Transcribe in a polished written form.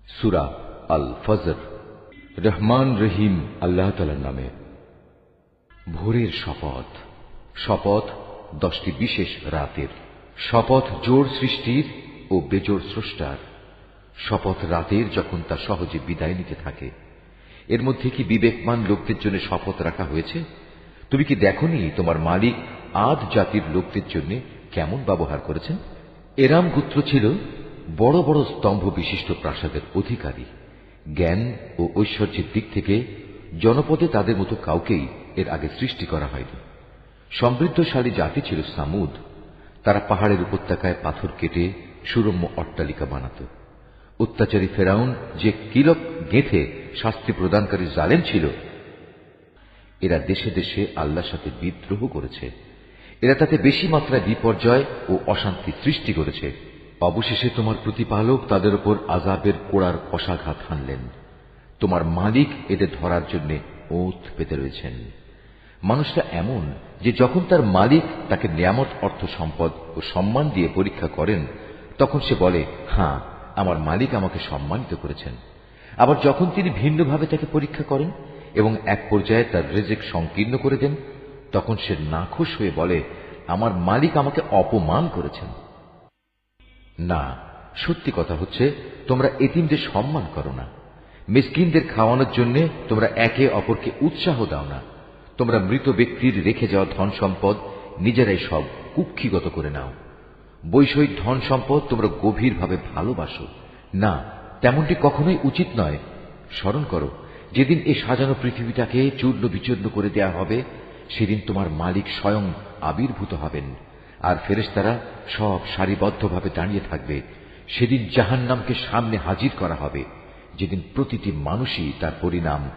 সূরা আল ফজর। রহমান রহিম আল্লাহ তাআলার নামে। ভোরের শপথ। শপথ 10টি বিশেষ রাতের। শপথ জোড় সৃষ্টির ও বেজোড় স্রষ্টার। শপথ রাতের যখন তা সহজে বিদায় নিতে থাকে। এর মধ্যে কি বিবেকমান লোকদের জন্য শপথ রাখা হয়েছে? তুমি কি দেখনি তোমার মালিক আদ জাতির লোকদের জন্য কেমন ব্যবহার করেছেন? এরাম গোত্র ছিল বড় বড় স্তম্ভ বিশিষ্ট প্রাসাদের অধিকারী। জ্ঞান ও ঐশ্বর্যের দিক থেকে জনপদে তাদের মতো কাউকেই এর আগে সৃষ্টি করা হয়নি। সমৃদ্ধশালী জাতি ছিল সামুদ। তারা পাহাড়ের উপত্যকায় পাথর কেটে সুরম্য অট্টালিকা বানাত। অত্যাচারী ফেরাউন যে কিলক গেঁথে শাস্তি প্রদানকারী জালেম ছিল, এরা দেশে দেশে আল্লাহর সাথে বিদ্রোহ করেছে। এরা তাতে বেশি মাত্রায় বিপর্যয় ও অশান্তি সৃষ্টি করেছে। অবশেষে তোমার প্রতিপালক তাদের উপর আযাবের কোড়ার কষাঘাত হানলেন। তোমার মালিক এদের ধরার জন্য ওঁত পেতে রয়েছেন। মানুষটা এমন যে যখন তার মালিক তাকে নিয়ামত, অর্থ সম্পদ ও সম্মান দিয়ে পরীক্ষা করেন, তখন সে বলে, হ্যাঁ, আমার মালিক আমাকে সম্মানিত করেছেন। আবার যখন তিনি ভিন্নভাবে তাকে পরীক্ষা করেন এবং এক পর্যায়ে তার রিজিক সংকীর্ণ করে দেন, তখন সে নাখুশ হয়ে বলে, আমার মালিক আমাকে অপমান করেছেন। না, সত্যি কথা হচ্ছে তোমরা এতিমদের সম্মান করো না। মিসকিনদের খাওয়ানোর জন্য তোমরা একে অপরকে উৎসাহ দাও না। তোমরা মৃত ব্যক্তির রেখে যাওয়া ধন সম্পদ নিজেরাই সব কুক্ষিগত করে নাও। বৈষয়িক ধন সম্পদ তোমরা গভীরভাবে ভালোবাসো না, তেমনটি কখনোই উচিত নয়। স্মরণ করো, যেদিন এই সাজানো পৃথিবীটাকে চূর্ণ বিচূর্ণ করে দেয়া হবে, সেদিন তোমার মালিক স্বয়ং আবির্ভূত হবেন, আর ফেরেশতারা সব সারিবদ্ধভাবে দাঁড়িয়ে থাকবে। সেদিন জাহান্নামকে সামনে হাজির করা হবে, যেদিন প্রতিটি মানুষই তার পরিণাম